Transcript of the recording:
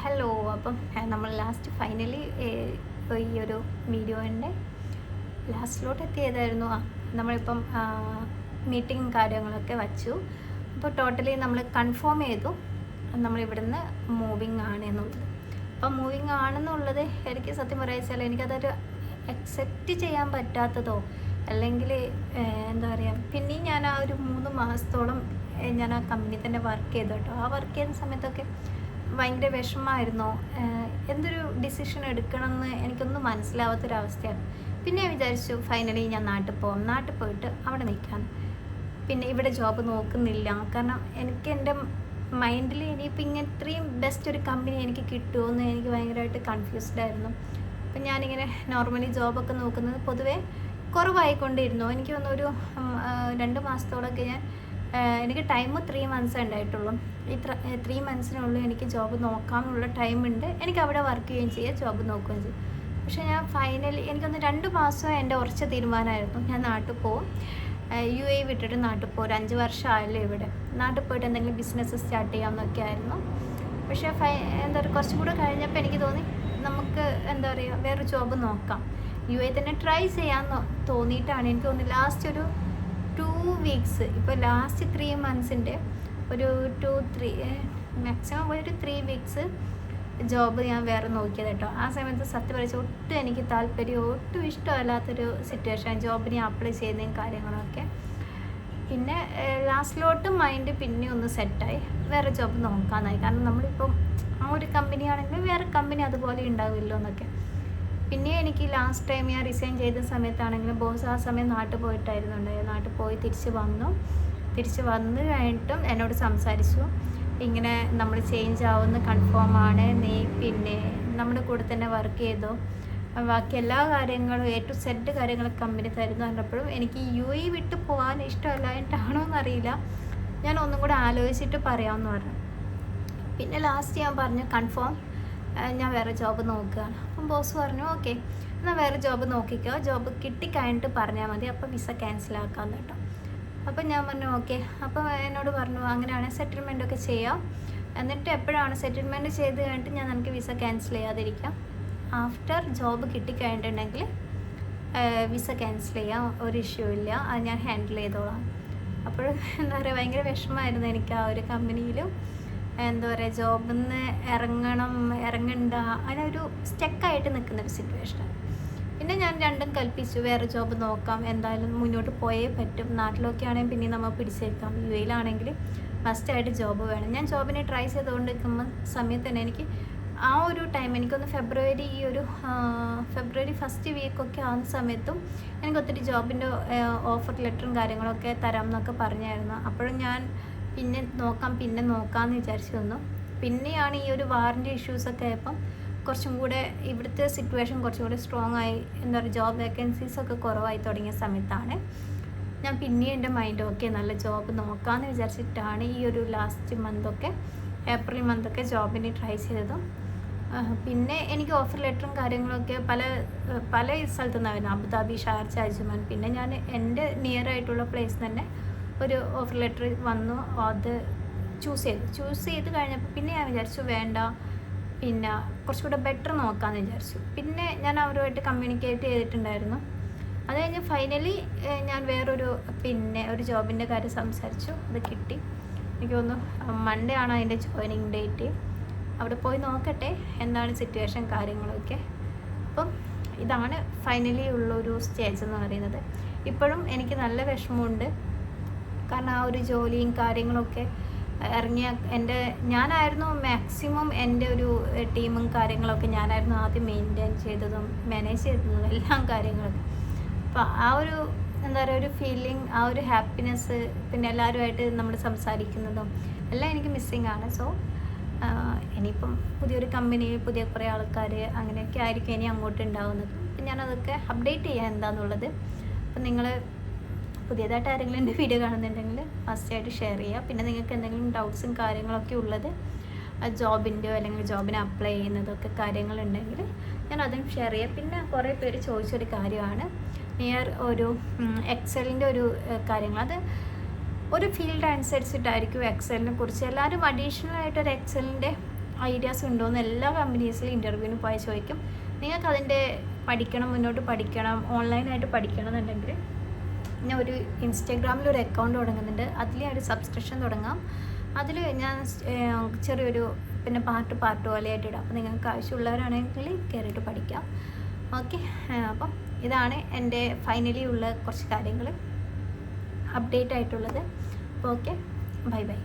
Hello. അപ്പം നമ്മൾ last finally ഈ ഒരു വീഡിയോൻ്റെ ലാസ്റ്റിലോട്ട് എത്തിയതായിരുന്നു. നമ്മളിപ്പം മീറ്റിംഗ് കാര്യങ്ങളൊക്കെ വച്ചു. അപ്പോൾ ടോട്ടലി നമ്മൾ കൺഫേം ചെയ്തു നമ്മളിവിടുന്ന് മൂവിങ് ആണ് എന്നുള്ളത്. അപ്പം മൂവിങ് ആണെന്നുള്ളത് എനിക്ക് സത്യം പറയാച്ചാൽ എനിക്കതൊരു അക്സെപ്റ്റ് ചെയ്യാൻ പറ്റാത്തതോ അല്ലെങ്കിൽ എന്താ പറയുക, പിന്നെയും ഞാൻ ആ ഒരു 3 മാസത്തോളം ഞാൻ ആ കമ്പനി തന്നെ വർക്ക് ചെയ്തു കേട്ടോ. ആ വർക്ക് ചെയ്യുന്ന സമയത്തൊക്കെ ഭയങ്കര വിഷമമായിരുന്നു. എന്തൊരു ഡിസിഷൻ എടുക്കണമെന്ന് എനിക്കൊന്നും മനസ്സിലാവാത്തൊരവസ്ഥയാണ്. പിന്നെ ഞാൻ വിചാരിച്ചു ഫൈനലി ഞാൻ നാട്ടിൽ പോകാം, നാട്ടിൽ പോയിട്ട് അവിടെ നിൽക്കാം. പിന്നെ ഇവിടെ ജോബ് നോക്കുന്നില്ല, കാരണം എനിക്ക് എൻ്റെ മൈൻഡിൽ ഇനിയിപ്പോൾ ഇങ്ങനെ ഇത്രയും ബെസ്റ്റ് ഒരു കമ്പനി എനിക്ക് കിട്ടുമോ എന്ന് എനിക്ക് ഭയങ്കരമായിട്ട് കൺഫ്യൂസ്ഡ് ആയിരുന്നു. അപ്പം ഞാനിങ്ങനെ നോർമലി ജോബൊക്കെ നോക്കുന്നത് പൊതുവേ കുറവായിക്കൊണ്ടിരുന്നു. എനിക്ക് തോന്നുന്നു ഒരു 2 മാസത്തോളമൊക്കെ എനിക്ക് ടൈം 3 മന്ത്സേ ഉണ്ടായിട്ടുള്ളൂ. ഈ 3 മന്ത്സിനുള്ളിൽ എനിക്ക് ജോബ് നോക്കാമെന്നുള്ള ടൈമുണ്ട്. എനിക്ക് അവിടെ വർക്ക് ചെയ്യുകയും ചെയ്യാം, ജോബ് നോക്കുകയും ചെയ്യും. പക്ഷേ ഞാൻ ഫൈനലി എനിക്കൊന്ന് 2 മാസം എൻ്റെ ഉറച്ച തീരുമാനമായിരുന്നു, ഞാൻ നാട്ടിൽ പോവും, UAE വിട്ടിട്ട് നാട്ടിൽ പോകും. ഒരു 5 വർഷമായല്ലോ ഇവിടെ. നാട്ടിൽ പോയിട്ട് എന്തെങ്കിലും ബിസിനസ് സ്റ്റാർട്ട് ചെയ്യാമെന്നൊക്കെ ആയിരുന്നു. പക്ഷേ എന്താ പറയുക, കുറച്ചും കൂടെ കഴിഞ്ഞപ്പോൾ എനിക്ക് തോന്നി നമുക്ക് എന്താ പറയുക വേറൊരു ജോബ് നോക്കാം, UAE തന്നെ ട്രൈ ചെയ്യാമെന്ന് തോന്നിയിട്ടാണ് എനിക്ക് തോന്നുന്നു ലാസ്റ്റ് ഒരു 2 വീക്സ്, ഇപ്പോൾ ലാസ്റ്റ് 3 മന്ത്സിൻ്റെ ഒരു 2-3 മാക്സിമം ഒരു 3 വീക്സ് ജോബ് ഞാൻ വേറെ നോക്കിയത് കേട്ടോ. ആ സമയത്ത് സത്യം പറയിച്ച ഒട്ടും എനിക്ക് താല്പര്യം, ഒട്ടും ഇഷ്ടമല്ലാത്തൊരു സിറ്റുവേഷൻ, ജോബിന് അപ്ലൈ ചെയ്യുന്നതും കാര്യങ്ങളൊക്കെ. പിന്നെ ലാസ്റ്റിലോട്ട് മൈൻഡ് പിന്നെ ഒന്ന് സെറ്റായി വേറെ ജോബ് നോക്കാമെന്നായി. കാരണം നമ്മളിപ്പം ആ ഒരു കമ്പനി ആണെങ്കിൽ വേറെ കമ്പനി അതുപോലെ ഉണ്ടാവില്ലോ എന്നൊക്കെ. പിന്നെ എനിക്ക് ലാസ്റ്റ് ടൈം ഞാൻ റിസൈൻ ചെയ്ത സമയത്താണെങ്കിലും ബോസ് ആ സമയം നാട്ടിൽ പോയിട്ടായിരുന്നു ഉണ്ടായത്. നാട്ടിൽ പോയി തിരിച്ച് വന്നു കഴിഞ്ഞിട്ടും എന്നോട് സംസാരിച്ചു, ഇങ്ങനെ നമ്മൾ ചേഞ്ച് ആവുന്ന കൺഫേം ആണ്, നീ പിന്നെ നമ്മുടെ കൂടെ തന്നെ വർക്ക് ചെയ്തോ, ബാക്കി എല്ലാ കാര്യങ്ങളും A to Z കാര്യങ്ങൾ കമ്പനി തരുന്നു പറഞ്ഞപ്പോഴും എനിക്ക് UAE വിട്ട് പോകാൻ ഇഷ്ടമല്ലായിട്ടാണോ എന്നറിയില്ല, ഞാൻ ഒന്നും കൂടെ ആലോചിച്ചിട്ട് പറയാമെന്ന് പറഞ്ഞു. പിന്നെ ലാസ്റ്റ് ഞാൻ പറഞ്ഞു കൺഫേം ഞാൻ വേറെ ജോബ് നോക്കുകയാണ്. അപ്പം ബോസ് പറഞ്ഞു ഓക്കെ എന്നാൽ വേറെ ജോബ് നോക്കിക്കോ, ജോബ് കിട്ടിക്കഴിഞ്ഞിട്ട് പറഞ്ഞാൽ മതി, അപ്പോൾ വിസ ക്യാൻസലാക്കാമെന്ന് കേട്ടോ. അപ്പം ഞാൻ പറഞ്ഞു ഓക്കെ. അപ്പോൾ എന്നോട് പറഞ്ഞു അങ്ങനെയാണെങ്കിൽ സെറ്റിൽമെൻറ്റൊക്കെ ചെയ്യാം, എന്നിട്ട് എപ്പോഴാണ് സെറ്റിൽമെൻറ്റ് ചെയ്ത് കഴിഞ്ഞിട്ട് ഞാൻ നമുക്ക് വിസ ക്യാൻസൽ ചെയ്യാതിരിക്കാം, ആഫ്റ്റർ ജോബ് കിട്ടിക്കഴിഞ്ഞിട്ടുണ്ടെങ്കിൽ വിസ ക്യാൻസൽ ചെയ്യാം, ഒരു ഇഷ്യൂ ഇല്ല, അത് ഞാൻ ഹാൻഡിൽ ചെയ്തോളാം. അപ്പോൾ എന്താ പറയുക ഭയങ്കര വിഷമമായിരുന്നു എനിക്ക് ആ ഒരു കമ്പനിയിലും. എന്താ പറയുക ജോബിൽ നിന്ന് ഇറങ്ങണ്ട, അതിനൊരു സ്റ്റക്കായിട്ട് നിൽക്കുന്നൊരു സിറ്റുവേഷനാണ്. പിന്നെ ഞാൻ രണ്ടും കൽപ്പിച്ചു, വേറെ ജോബ് നോക്കാം, എന്തായാലും മുന്നോട്ട് പോയേ പറ്റും. നാട്ടിലൊക്കെ ആണെങ്കിൽ പിന്നെ നമ്മൾ പിടിച്ചേക്കാം, UAEയിലാണെങ്കിൽ മസ്റ്റായിട്ട് ജോബ് വേണം. ഞാൻ ജോബിനെ ട്രൈ ചെയ്തുകൊണ്ട് നിൽക്കുമ്പോൾ സമയത്ത് തന്നെ എനിക്ക് ആ ഒരു ടൈം എനിക്കൊന്ന് ഫെബ്രുവരി ഫസ്റ്റ് വീക്കൊക്കെ ആകുന്ന സമയത്തും എനിക്ക് ഒത്തിരി ജോബിൻ്റെ ഓഫർ ലെറ്ററും കാര്യങ്ങളൊക്കെ തരാം എന്നൊക്കെ പറഞ്ഞായിരുന്നു. അപ്പോഴും ഞാൻ പിന്നെ നോക്കാമെന്ന് വിചാരിച്ചു തന്നു. പിന്നെയാണ് ഈ ഒരു വാറൻറ്റി ഇഷ്യൂസൊക്കെ ആയപ്പം കുറച്ചും കൂടെ ഇവിടുത്തെ സിറ്റുവേഷൻ കുറച്ചും കൂടെ സ്ട്രോങ് ആയി, എന്താ പറയുക ജോബ് വേക്കൻസീസൊക്കെ കുറവായി തുടങ്ങിയ സമയത്താണ് ഞാൻ പിന്നെയും എൻ്റെ മൈൻഡ് ഓക്കെ നല്ല ജോബ് നോക്കാമെന്ന് വിചാരിച്ചിട്ടാണ് ഈ ഒരു ലാസ്റ്റ് മന്തൊക്കെ ഏപ്രിൽ മന്തൊക്കെ ജോബിന് ട്രൈ ചെയ്തതും. പിന്നെ എനിക്ക് ഓഫർ ലെറ്ററും കാര്യങ്ങളൊക്കെ പല സ്ഥലത്തു നിന്നായിരുന്നു, അബുദാബി, ഷാർജ, അജ്മാൻ. പിന്നെ ഞാൻ എൻ്റെ നിയർ ആയിട്ടുള്ള പ്ലേസ് തന്നെ ഒരു ഓഫർ ലെറ്റർ വന്നു, അത് ചൂസ് ചെയ്ത് കഴിഞ്ഞപ്പോൾ പിന്നെ ഞാൻ വിചാരിച്ചു വേണ്ട, പിന്നെ കുറച്ചുകൂടെ ബെറ്റർ നോക്കാമെന്ന് വിചാരിച്ചു. പിന്നെ ഞാൻ അവരുമായിട്ട് കമ്മ്യൂണിക്കേറ്റ് ചെയ്തിട്ടുണ്ടായിരുന്നു. അത് കഴിഞ്ഞ് ഫൈനലി ഞാൻ ഒരു ജോബിൻ്റെ കാര്യം സംസാരിച്ചു, അത് കിട്ടി. എനിക്ക് തോന്നുന്നു മൺഡേ ആണ് അതിൻ്റെ ജോയിനിങ് ഡേറ്റ്. അവിടെ പോയി നോക്കട്ടെ എന്താണ് സിറ്റുവേഷൻ കാര്യങ്ങളൊക്കെ. അപ്പം ഇതാണ് ഫൈനലി ഉള്ളൊരു സ്റ്റേജ് എന്ന് പറയുന്നത്. ഇപ്പോഴും എനിക്ക് നല്ല വിഷമമുണ്ട്, കാരണം ആ ഒരു ജോലിയും കാര്യങ്ങളൊക്കെ ഇറങ്ങിയ ഞാനായിരുന്നു മാക്സിമം എൻ്റെ ഒരു ടീമും കാര്യങ്ങളൊക്കെ ഞാനായിരുന്നു ആദ്യം മെയിൻറ്റെയിൻ ചെയ്തതും മാനേജ് ചെയ്തതും എല്ലാം കാര്യങ്ങളൊക്കെ. അപ്പോൾ ആ ഒരു എന്താ പറയുക ഒരു ഫീലിംഗ്, ആ ഒരു ഹാപ്പിനെസ്, പിന്നെ എല്ലാവരുമായിട്ട് നമ്മൾ സംസാരിക്കുന്നതും എല്ലാം എനിക്ക് മിസ്സിങ് ആണ്. സോ ഇനിയിപ്പം പുതിയൊരു കമ്പനി, പുതിയ കുറേ ആൾക്കാർ അങ്ങനെയൊക്കെ ആയിരിക്കും ഇനി അങ്ങോട്ട് ഉണ്ടാകുന്നത്. അപ്പം ഞാനതൊക്കെ അപ്ഡേറ്റ് ചെയ്യാം എന്താണെന്നുള്ളത്. അപ്പം നിങ്ങൾ പുതിയതായിട്ട് ആരെങ്കിലും എൻ്റെ വീഡിയോ കാണുന്നുണ്ടെങ്കിൽ ഫസ്റ്റായിട്ട് ഷെയർ ചെയ്യുക. പിന്നെ നിങ്ങൾക്ക് എന്തെങ്കിലും ഡൗട്ട്സും കാര്യങ്ങളൊക്കെ ഉള്ളത് ജോബിൻ്റെയോ അല്ലെങ്കിൽ ജോബിന് അപ്ലൈ ചെയ്യുന്നതൊക്കെ കാര്യങ്ങളുണ്ടെങ്കിൽ ഞാൻ അതും ഷെയർ ചെയ്യാം. പിന്നെ കുറേ പേര് ചോദിച്ചൊരു കാര്യമാണ് നിയർ ഒരു എക്സലിൻ്റെ ഒരു കാര്യങ്ങൾ, അത് ഒരു ഫീൽഡ് അനുസരിച്ചിട്ടായിരിക്കും എക്സലിനെ കുറിച്ച്. എല്ലാവരും അഡീഷണൽ ആയിട്ടൊരു എക്സലിൻ്റെ ഐഡിയാസ് ഉണ്ടോയെന്ന് എല്ലാ കമ്പനീസിലും ഇൻ്റർവ്യൂവിന് പോയി ചോദിക്കും. നിങ്ങൾക്ക് അതിൻ്റെ പഠിക്കണം, മുന്നോട്ട് പഠിക്കണം, ഓൺലൈനായിട്ട് പഠിക്കണം എന്നുണ്ടെങ്കിൽ ഞാൻ ഒരു ഇൻസ്റ്റാഗ്രാമിലൊരു അക്കൗണ്ട് തുടങ്ങുന്നുണ്ട്. അതിൽ ഒരു സബ്സ്ക്രിപ്ഷൻ തുടങ്ങാം. അതിൽ ഞാൻ ചെറിയൊരു പിന്നെ പാർട്ട് പോലെയായിട്ട് ഇടാം. അപ്പോൾ നിങ്ങൾക്ക് ആവശ്യമുള്ളവരാണെങ്കിൽ കയറിയിട്ട് പഠിക്കാം. ഓക്കെ, അപ്പം ഇതാണ് എൻ്റെ ഫൈനലി ഉള്ള കുറച്ച് കാര്യങ്ങൾ അപ്ഡേറ്റ് ആയിട്ടുള്ളത്. അപ്പോൾ ഓക്കെ, ബൈ ബൈ.